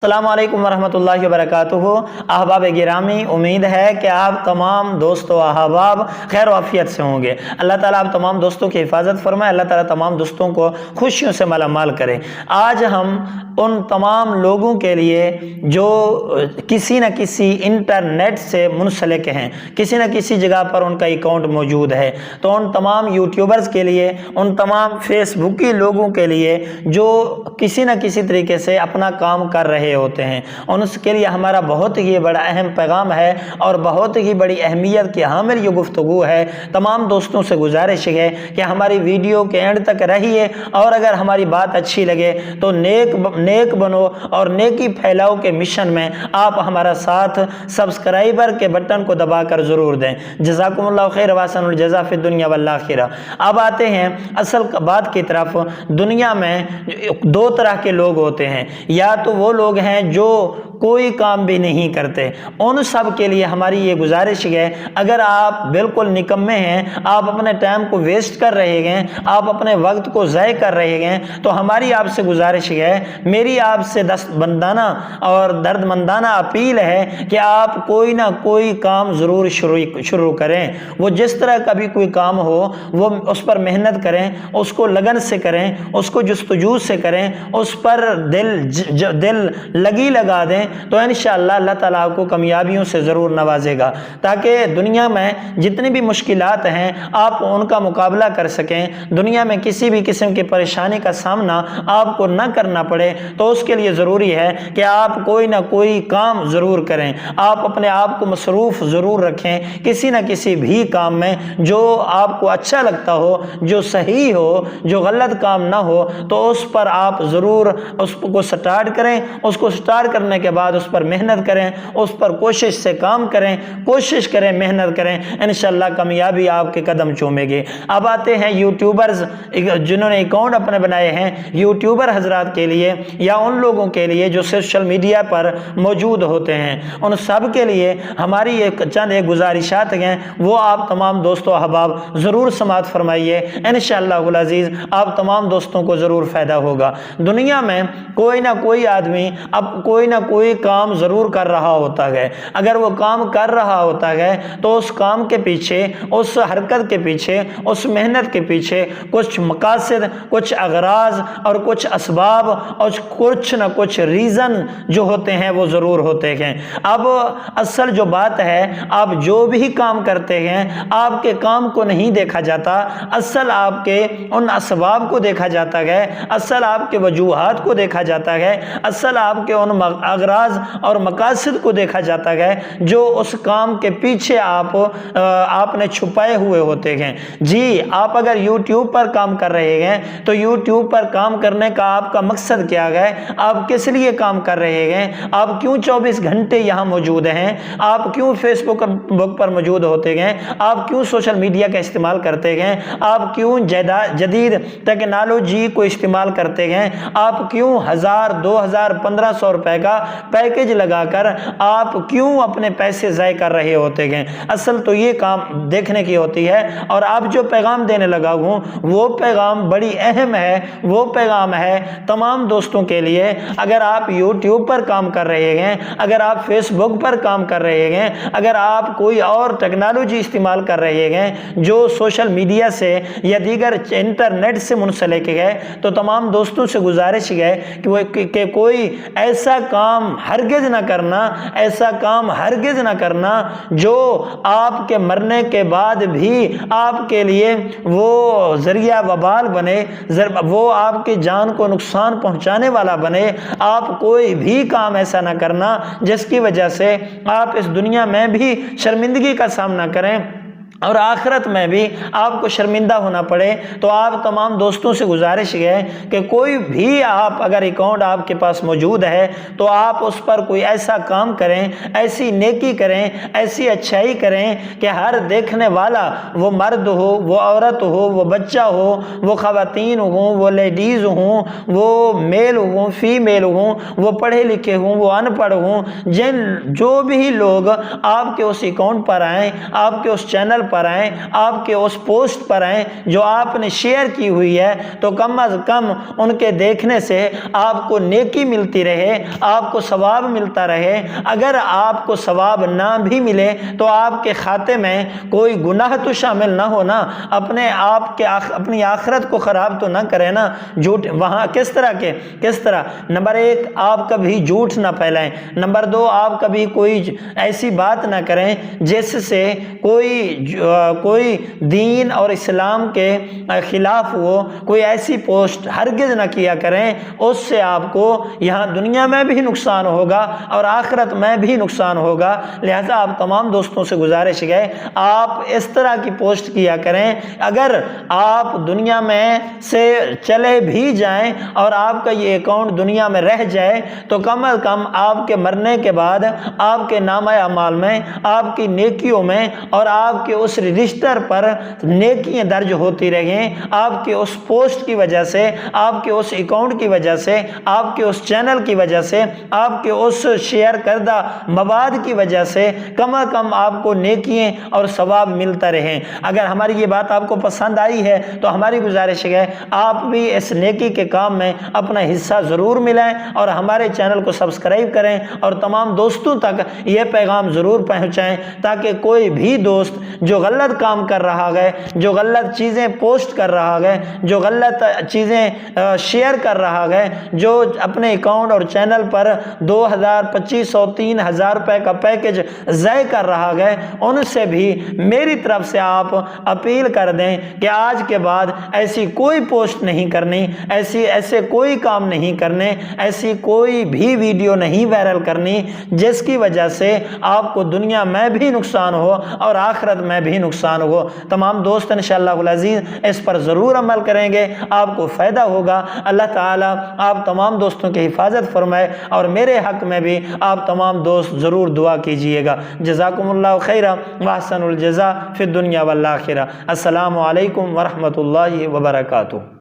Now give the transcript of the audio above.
السلام علیکم ورحمۃ اللہ وبرکاتہ۔ احباب گرامی، امید ہے کہ آپ تمام دوست و احباب خیر و عافیت سے ہوں گے۔ اللہ تعالیٰ آپ تمام دوستوں کی حفاظت فرمائے، اللہ تعالیٰ تمام دوستوں کو خوشیوں سے مالا مال کرے۔ آج ہم ان تمام لوگوں کے لیے جو کسی نہ کسی انٹرنیٹ سے منسلک ہیں، کسی نہ کسی جگہ پر ان کا اکاؤنٹ موجود ہے، تو ان تمام یوٹیوبرز کے لیے، ان تمام فیس بکی لوگوں کے لیے جو کسی نہ کسی طریقے سے اپنا کام کر رہے ہوتے ہیں، ان کے لیے ہمارا بہت ہی بڑا اہم پیغام ہے اور بہت ہی بڑی اہمیت کی حامل یہ گفتگو ہے۔ تمام دوستوں سے گزارش ہے کہ ہماری ویڈیو کے اینڈ تک رہیے، اور اگر ہماری بات اچھی لگے تو نیک بنو اور نیکی پھیلاؤ کے مشن میں آپ ہمارا ساتھ سبسکرائبر کے بٹن کو دبا کر ضرور دیں۔ جزاکم اللہ خیر واسن الجزا فی الدنیا والآخرہ۔ اب آتے ہیں اصل بات کی طرف۔ دنیا میں دو طرح کے لوگ ہوتے ہیں، یا تو وہ لوگ ہیں جو کوئی کام بھی نہیں کرتے، ان سب کے لیے ہماری یہ گزارش ہے، اگر آپ بالکل نکمے ہیں، آپ اپنے ٹائم کو ویسٹ کر رہے ہیں، آپ اپنے وقت کو ضائع کر رہے ہیں، تو ہماری آپ سے گزارش ہے، میری آپ سے دست بندانہ اور درد مندانہ اپیل ہے کہ آپ کوئی نہ کوئی کام ضرور شروع کریں۔ وہ جس طرح کا بھی کوئی کام ہو، وہ اس پر محنت کریں، اس کو لگن سے کریں، اس کو جستجو سے کریں، اس پر دل لگی لگا دیں، تو انشاءاللہ اللہ تعالیٰ آپ کو کامیابیوں سے ضرور نوازے گا، تاکہ دنیا میں جتنی بھی مشکلات ہیں آپ ان کا مقابلہ کر سکیں، دنیا میں کسی بھی قسم کی پریشانی کا سامنا آپ کو نہ کرنا پڑے۔ تو اس کے لیے ضروری ہے کہ آپ کوئی نہ کوئی کام ضرور کریں، آپ اپنے آپ کو مصروف ضرور رکھیں کسی نہ کسی بھی کام میں، جو آپ کو اچھا لگتا ہو، جو صحیح ہو، جو غلط کام نہ ہو، تو اس پر آپ ضرور اس کو سٹارٹ کریں، اس کو سٹارٹ کرنے کے بعد اس پر محنت کریں، اس پر کوشش سے کام کریں، کوشش کریں، محنت کریں، انشاءاللہ کامیابی آپ کے قدم چومے گی۔ اب آتے ہیں یوٹیوبرز جنہوں نے اکاؤنٹ اپنے بنائے ہیں، یوٹیوبر حضرات کے لیے یا ان لوگوں کے لیے جو سوشل میڈیا پر موجود ہوتے ہیں، ان سب کے لیے ہماری چند گزارشات ہیں، وہ آپ تمام دوستو احباب ضرور سماعت فرمائیے، انشاءاللہ العزیز آپ تمام دوستوں کو ضرور فائدہ ہوگا۔ دنیا میں کوئی نہ کوئی آدمی اب کوئی نہ کوئی کام ضرور کر رہا ہوتا ہے، اگر وہ کام کر رہا ہوتا ہے تو اس کام کے پیچھے، اس حرکت کے پیچھے، اس محنت کے پیچھے کچھ مقاصد، کچھ اغراض اور کچھ اسباب اور کچھ نہ کچھ ریزن جو ہوتے ہیں وہ ضرور ہوتے ہیں۔ اب اصل جو بات ہے، آپ جو بھی کام کرتے ہیں آپ کے کام کو نہیں دیکھا جاتا، اصل آپ کے ان اسباب کو دیکھا جاتا ہے، اصل آپ کے وجوہات کو دیکھا جاتا ہے، اصل آپ کے ان اغراض اور مقاصد کو دیکھا جاتا ہے جو اس کام کے پیچھے آپ نے چھپائے ہوئے ہوتے ہیں۔ جی، آپ اگر یوٹیوب پر کام کر رہے ہیں تو یوٹیوب پر کام کرنے کا آپ کا مقصد کیا ہے؟ آپ کس لیے کام کر رہے ہیں؟ آپ کیوں 24 گھنٹے یہاں موجود ہیں؟ آپ کیوں فیس بک پر موجود ہوتے ہیں؟ آپ کیوں سوشل میڈیا کا استعمال کرتے ہیں؟ آپ کیوں جدید ٹیکنالوجی کو استعمال کرتے ہیں؟ آپ کیوں 1000، 2000، 1500 روپے کا پیکج لگا کر آپ کیوں اپنے پیسے ضائع کر رہے ہوتے ہیں؟ اصل تو یہ کام دیکھنے کی ہوتی ہے، اور آپ جو پیغام دینے لگا ہوں وہ پیغام بڑی اہم ہے، وہ پیغام ہے تمام دوستوں کے لیے۔ اگر آپ یوٹیوب پر کام کر رہے ہیں، اگر آپ فیس بک پر کام کر رہے ہیں، اگر آپ کوئی اور ٹیکنالوجی استعمال کر رہے ہیں جو سوشل میڈیا سے یا دیگر انٹرنیٹ سے منسلک ہے، تو تمام دوستوں سے گزارش ہے کہ کوئی ایسا کام ہرگز نہ کرنا، ایسا کام ہرگز نہ کرنا جو آپ کے مرنے کے بعد بھی آپ کے لیے وہ ذریعہ وبال بنے، وہ آپ کی جان کو نقصان پہنچانے والا بنے۔ آپ کوئی بھی کام ایسا نہ کرنا جس کی وجہ سے آپ اس دنیا میں بھی شرمندگی کا سامنا کریں اور آخرت میں بھی آپ کو شرمندہ ہونا پڑے۔ تو آپ تمام دوستوں سے گزارش ہے کہ کوئی بھی آپ اگر اکاؤنٹ آپ کے پاس موجود ہے تو آپ اس پر کوئی ایسا کام کریں، ایسی نیکی کریں، ایسی اچھائی کریں کہ ہر دیکھنے والا، وہ مرد ہو، وہ عورت ہو، وہ بچہ ہو، وہ خواتین ہوں، وہ لیڈیز ہوں، وہ میل ہوں، فیمیل ہوں، وہ پڑھے لکھے ہوں، وہ ان پڑھ ہوں، جو بھی لوگ آپ کے اس اکاؤنٹ پر آئیں، آپ کے اس چینل پر آئیں، آپ کے اس پوسٹ پر آئیں جو آپ نے شیئر کی ہوئی ہے، تو کم از کم ان کے دیکھنے سے آپ کو نیکی ملتی رہے، آپ کو ثواب ملتا رہے۔ اگر آپ کو ثواب نہ بھی ملے تو آپ کے کھاتے میں کوئی گناہ تو شامل نہ ہونا، اپنی آخرت کو خراب تو نہ کرے نا۔ جھوٹ وہاں کس طرح نمبر 1 آپ کبھی جھوٹ نہ پھیلائیں، نمبر 2 آپ کبھی کوئی ایسی بات نہ کریں جس سے کوئی دین اور اسلام کے خلاف ہو، کوئی ایسی پوسٹ ہرگز نہ کیا کریں، اس سے آپ کو یہاں دنیا میں بھی نقصان ہوگا اور آخرت میں بھی نقصان ہوگا۔ لہذا آپ تمام دوستوں سے گزارش ہے آپ اس طرح کی پوسٹ کیا کریں، اگر آپ دنیا میں سے چلے بھی جائیں اور آپ کا یہ اکاؤنٹ دنیا میں رہ جائے تو کم از کم آپ کے مرنے کے بعد آپ کے نامہ اعمال میں، آپ کی نیکیوں میں اور آپ کے اس رجسٹر پر نیکیاں درج ہوتی رہیں۔ آپ کے اس پوسٹ کی وجہ سے، آپ کے اس اکاؤنٹ کی وجہ سے، آپ کے اس چینل کی وجہ سے، آپ کے اس شیئر کردہ مواد کی وجہ سے کم از کم آپ کو نیکیاں اور ثواب ملتا رہیں۔ اگر ہماری یہ بات آپ کو پسند آئی ہے تو ہماری گزارش ہے آپ بھی اس نیکی کے کام میں اپنا حصہ ضرور ملائیں اور ہمارے چینل کو سبسکرائب کریں اور تمام دوستوں تک یہ پیغام ضرور پہنچائیں تاکہ کوئی بھی دوست جو غلط کام کر رہا ہے، جو غلط چیزیں پوسٹ کر رہا ہے، جو غلط چیزیں شیئر کر رہا ہے، جو اپنے اکاؤنٹ اور چینل پر 2000 2500 3000 روپے کا پیکج ضائع کر رہا ہے، ان سے بھی میری طرف سے آپ اپیل کر دیں کہ آج کے بعد ایسی کوئی پوسٹ نہیں کرنی، ایسے کوئی کام نہیں کرنے، ایسی کوئی بھی ویڈیو نہیں وائرل کرنی جس کی وجہ سے آپ کو دنیا میں بھی نقصان ہو اور آخرت میں بھی نقصان ہو۔ تمام دوست انشاءاللہ العزیز اس پر ضرور عمل کریں گے، آپ کو فائدہ ہوگا۔ اللہ تعالیٰ آپ تمام دوستوں کی حفاظت فرمائے اور میرے حق میں بھی آپ تمام دوست ضرور دعا کیجئے گا۔ جزاکم اللہ خیرا واحسن الجزاء فی الدنیا والآخرہ۔ السلام علیکم ورحمۃ اللہ وبرکاتہ۔